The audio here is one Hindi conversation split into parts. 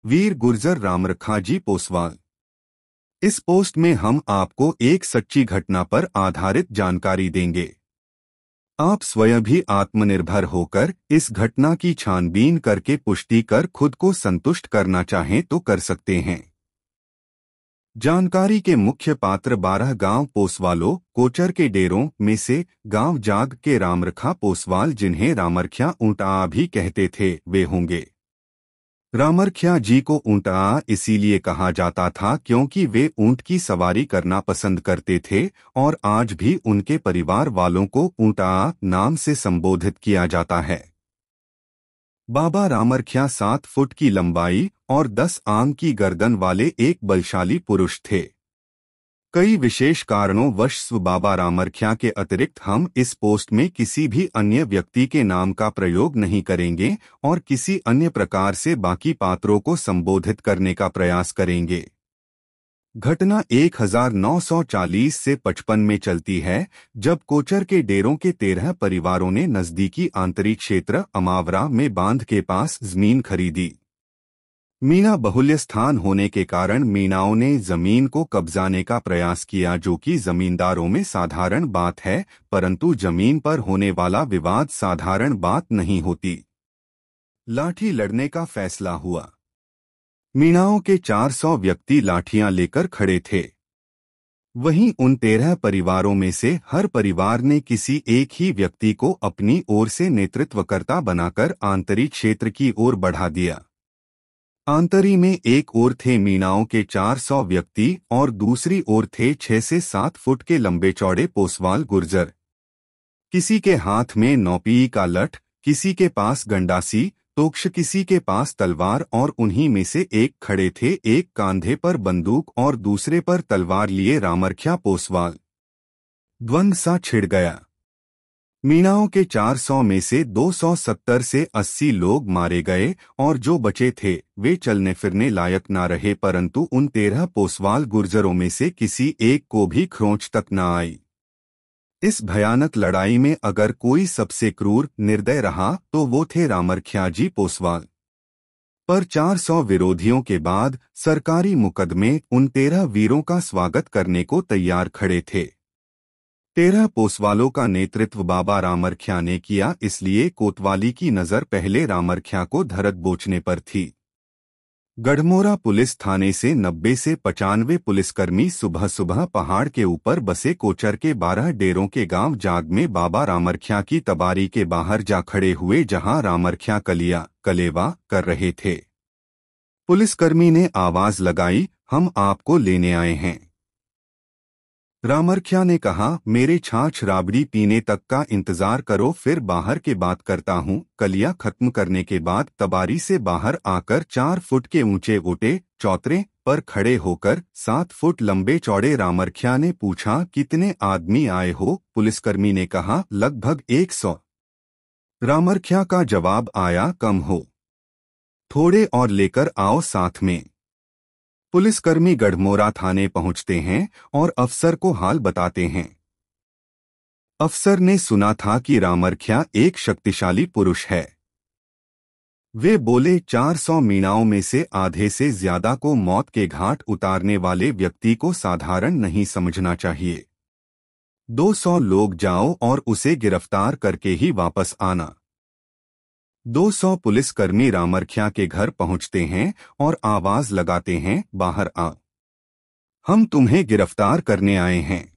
वीर गुर्जर रामरखाजी पोसवाल। इस पोस्ट में हम आपको एक सच्ची घटना पर आधारित जानकारी देंगे। आप स्वयं भी आत्मनिर्भर होकर इस घटना की छानबीन करके पुष्टि कर खुद को संतुष्ट करना चाहें तो कर सकते हैं। जानकारी के मुख्य पात्र 12 गांव पोसवालों कोचर के डेरों में से गांव जाग के रामरखा पोसवाल, जिन्हें रामरख्या ऊंटा भी कहते थे, वे होंगे। रामरख्या जी को ऊंटा इसीलिए कहा जाता था क्योंकि वे ऊंट की सवारी करना पसंद करते थे और आज भी उनके परिवार वालों को ऊंटा नाम से संबोधित किया जाता है। बाबा रामरख्या 7 फुट की लंबाई और 10 आंग की गर्दन वाले एक बलशाली पुरुष थे। कई विशेष कारणों वश बाबा रामरख्या के अतिरिक्त हम इस पोस्ट में किसी भी अन्य व्यक्ति के नाम का प्रयोग नहीं करेंगे और किसी अन्य प्रकार से बाकी पात्रों को संबोधित करने का प्रयास करेंगे। घटना 1940 से 55 में चलती है, जब कोचर के डेरों के 13 परिवारों ने नजदीकी आंतरिक क्षेत्र अमावरा में बांध के पास जमीन खरीदी। मीणा बहुल्य स्थान होने के कारण मीणाओं ने जमीन को कब्जाने का प्रयास किया, जो कि जमींदारों में साधारण बात है, परंतु जमीन पर होने वाला विवाद साधारण बात नहीं होती। लाठी लड़ने का फैसला हुआ। मीणाओं के 400 व्यक्ति लाठियां लेकर खड़े थे। वहीं उन 13 परिवारों में से हर परिवार ने किसी एक ही व्यक्ति को अपनी ओर से नेतृत्वकर्ता बनाकर आंतरिक क्षेत्र की ओर बढ़ा दिया। आंतरी में एक ओर थे मीणाओं के 400 व्यक्ति और दूसरी ओर थे 6 से 7 फुट के लंबे चौड़े पोसवाल गुर्जर। किसी के हाथ में नौपी का लठ, किसी के पास गंडासी, तोक्ष, किसी के पास तलवार और उन्हीं में से एक खड़े थे, एक कांधे पर बंदूक और दूसरे पर तलवार लिए रामरख्या पोसवाल। द्वंद्व सा छिड़ गया। मीणाओं के 400 में से 270 से 80 लोग मारे गए और जो बचे थे वे चलने फिरने लायक ना रहे, परंतु उन 13 पोसवाल गुर्जरों में से किसी एक को भी खरोंच तक न आई। इस भयानक लड़ाई में अगर कोई सबसे क्रूर निर्दय रहा तो वो थे रामरख्या जी पोसवाल। पर 400 विरोधियों के बाद सरकारी मुकदमे उन 13 वीरों का स्वागत करने को तैयार खड़े थे। 13 पोसवालों का नेतृत्व बाबा रामरख्या ने किया, इसलिए कोतवाली की नजर पहले रामरख्या को धरत बोचने पर थी। गढ़मोरा पुलिस थाने से 90 से 95 पुलिसकर्मी सुबह सुबह पहाड़ के ऊपर बसे कोचर के 12 डेरों के गांव जाग में बाबा रामरख्या की तबारी के बाहर जा खड़े हुए, जहां रामरख्या कलेवा कर रहे थे। पुलिसकर्मी ने आवाज लगाई, हम आपको लेने आए हैं। रामरख्या ने कहा, मेरे छाछ राबड़ी पीने तक का इंतजार करो, फिर बाहर के बात करता हूँ। कलिया खत्म करने के बाद तबारी से बाहर आकर 4 फुट के ऊंचे ओटे चौतरे पर खड़े होकर 7 फुट लंबे चौड़े रामरख्या ने पूछा, कितने आदमी आए हो? पुलिसकर्मी ने कहा, लगभग 100। रामरख्या का जवाब आया, कम हो, थोड़े और लेकर आओ साथ में। पुलिसकर्मी गढ़मोरा थाने पहुंचते हैं और अफसर को हाल बताते हैं। अफसर ने सुना था कि रामरख्या एक शक्तिशाली पुरुष है। वे बोले, 400 मीणाओं में से आधे से ज्यादा को मौत के घाट उतारने वाले व्यक्ति को साधारण नहीं समझना चाहिए। 200 लोग जाओ और उसे गिरफ्तार करके ही वापस आना। 200 पुलिसकर्मी रामरख्या के घर पहुंचते हैं और आवाज लगाते हैं, बाहर आ, हम तुम्हें गिरफ्तार करने आए हैं।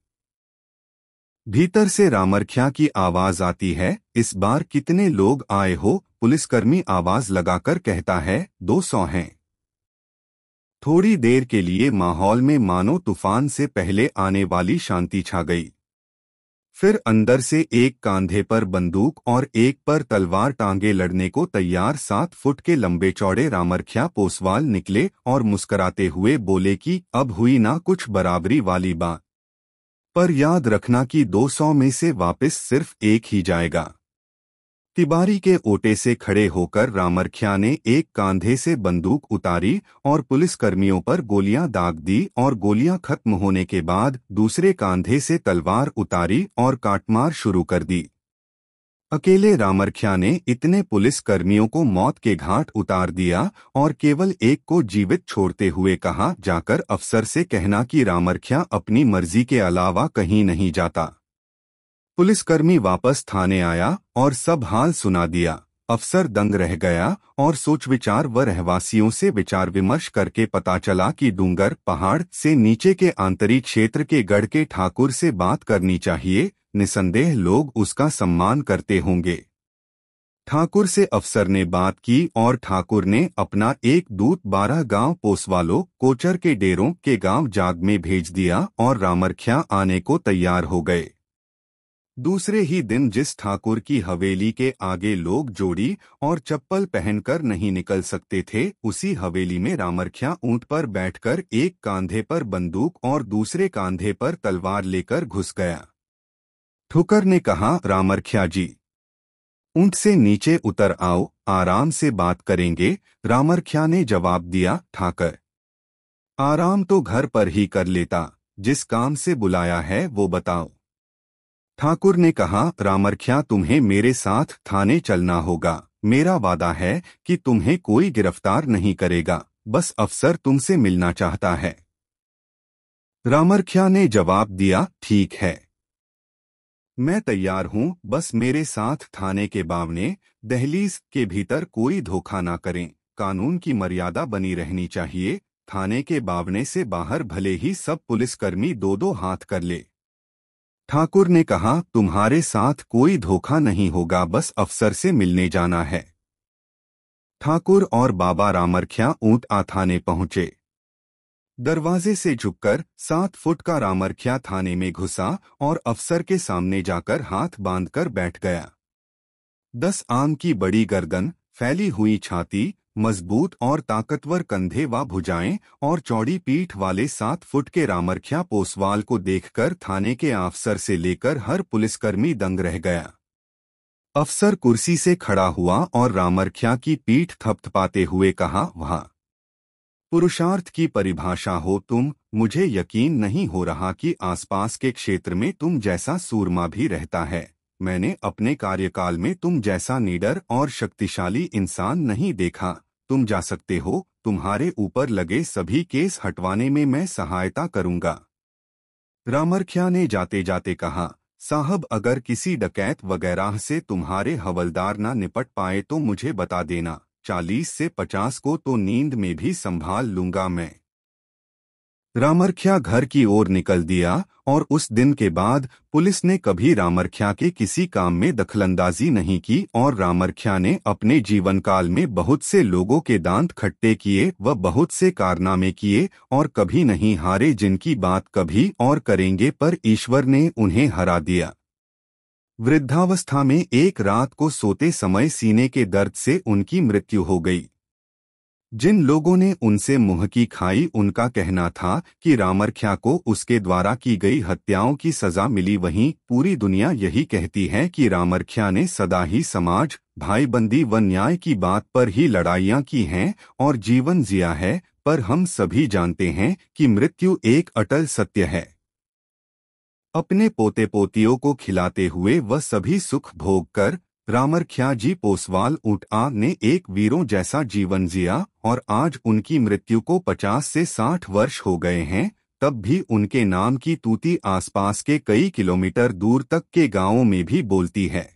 भीतर से रामरख्या की आवाज आती है, इस बार कितने लोग आए हो? पुलिसकर्मी आवाज लगाकर कहता है, 200 हैं। थोड़ी देर के लिए माहौल में मानो तूफान से पहले आने वाली शांति छा गई। फिर अंदर से एक कांधे पर बंदूक और एक पर तलवार टांगे लड़ने को तैयार 7 फुट के लंबे चौड़े रामरख्या पोसवाल निकले और मुस्कराते हुए बोले कि अब हुई ना कुछ बराबरी वाली बात, पर याद रखना कि 200 में से वापस सिर्फ एक ही जाएगा। तिबारी के ओटे से खड़े होकर रामरख्या ने एक कांधे से बंदूक उतारी और पुलिसकर्मियों पर गोलियां दाग दी और गोलियां खत्म होने के बाद दूसरे कांधे से तलवार उतारी और काटमार शुरू कर दी। अकेले रामरख्या ने इतने पुलिस कर्मियों को मौत के घाट उतार दिया और केवल एक को जीवित छोड़ते हुए कहा, जाकर अफसर से कहना कि रामरख्या अपनी मर्जी के अलावा कहीं नहीं जाता। पुलिसकर्मी वापस थाने आया और सब हाल सुना दिया। अफसर दंग रह गया और सोच विचार व रहवासियों से विचार विमर्श करके पता चला कि डूंगर पहाड़ से नीचे के आंतरिक क्षेत्र के गढ़ के ठाकुर से बात करनी चाहिए। निसंदेह लोग उसका सम्मान करते होंगे। ठाकुर से अफसर ने बात की और ठाकुर ने अपना एक दूत 12 गांव पोसवालों कोचर के डेरों के गांव जाग में भेज दिया और रामरख्या आने को तैयार हो गए। दूसरे ही दिन जिस ठाकुर की हवेली के आगे लोग जोड़ी और चप्पल पहनकर नहीं निकल सकते थे, उसी हवेली में रामरख्या ऊंट पर बैठकर एक कांधे पर बंदूक और दूसरे कांधे पर तलवार लेकर घुस गया। ठुकर ने कहा, रामरख्या जी, ऊंट से नीचे उतर आओ, आराम से बात करेंगे। रामरख्या ने जवाब दिया, ठाकर, आराम तो घर पर ही कर लेता, जिस काम से बुलाया है वो बताओ। ठाकुर ने कहा, रामरख्या, तुम्हें मेरे साथ थाने चलना होगा। मेरा वादा है कि तुम्हें कोई गिरफ्तार नहीं करेगा, बस अफसर तुमसे मिलना चाहता है। रामरख्या ने जवाब दिया, ठीक है, मैं तैयार हूं, बस मेरे साथ थाने के बावने दहलीज के भीतर कोई धोखा ना करें। कानून की मर्यादा बनी रहनी चाहिए। थाने के बावने से बाहर भले ही सब पुलिसकर्मी दो दो हाथ कर ले। ठाकुर ने कहा, तुम्हारे साथ कोई धोखा नहीं होगा, बस अफसर से मिलने जाना है। ठाकुर और बाबा रामरख्या ऊंट थाने पहुंचे। दरवाजे से झुककर 7 फुट का रामरख्या थाने में घुसा और अफसर के सामने जाकर हाथ बांधकर बैठ गया। 10 आम की बड़ी गर्दन, फैली हुई छाती, मजबूत और ताकतवर कंधे व भुजाएं और चौड़ी पीठ वाले 7 फुट के रामरख्या पोसवाल को देखकर थाने के अफसर से लेकर हर पुलिसकर्मी दंग रह गया। अफसर कुर्सी से खड़ा हुआ और रामरख्या की पीठ थपथपाते हुए कहा, वाह, पुरुषार्थ की परिभाषा हो तुम। मुझे यकीन नहीं हो रहा कि आसपास के क्षेत्र में तुम जैसा सूरमा भी रहता है। मैंने अपने कार्यकाल में तुम जैसा निडर और शक्तिशाली इंसान नहीं देखा। तुम जा सकते हो, तुम्हारे ऊपर लगे सभी केस हटवाने में मैं सहायता करूंगा। रामरख्या ने जाते जाते कहा, साहब, अगर किसी डकैत वगैरह से तुम्हारे हवलदार ना निपट पाए तो मुझे बता देना। 40 से 50 को तो नींद में भी संभाल लूंगा मैं। रामरख्या घर की ओर निकल दिया और उस दिन के बाद पुलिस ने कभी रामरख्या के किसी काम में दखलंदाजी नहीं की और रामरख्या ने अपने जीवन काल में बहुत से लोगों के दांत खट्टे किए व बहुत से कारनामे किए और कभी नहीं हारे, जिनकी बात कभी और करेंगे, पर ईश्वर ने उन्हें हरा दिया। वृद्धावस्था में एक रात को सोते समय सीने के दर्द से उनकी मृत्यु हो गई। जिन लोगों ने उनसे मुंह की खाई, उनका कहना था कि रामरख्या को उसके द्वारा की गई हत्याओं की सजा मिली। वहीं पूरी दुनिया यही कहती है कि रामरख्या ने सदा ही समाज, भाईबंदी व न्याय की बात पर ही लड़ाइयां की हैं और जीवन जिया है, पर हम सभी जानते हैं कि मृत्यु एक अटल सत्य है। अपने पोते पोतियों को खिलाते हुए व सभी सुख भोग कर रामरख्या जी पोसवाल ऊंटा ने एक वीरों जैसा जीवन जिया और आज उनकी मृत्यु को 50 से 60 वर्ष हो गए हैं, तब भी उनके नाम की तूती आसपास के कई किलोमीटर दूर तक के गांवों में भी बोलती है।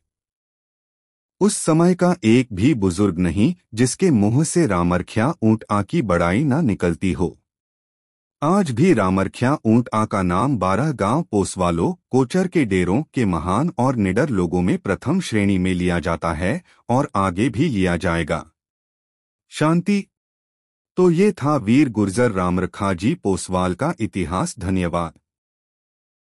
उस समय का एक भी बुजुर्ग नहीं जिसके मुंह से रामरख्या ऊंटा की बड़ाई न निकलती हो। आज भी रामरख्या ऊंटा का नाम 12 गांव पोसवालों कोचर के डेरों के महान और निडर लोगों में प्रथम श्रेणी में लिया जाता है और आगे भी लिया जाएगा। शांति। तो ये था वीर गुर्जर रामरखा जी पोसवाल का इतिहास। धन्यवाद।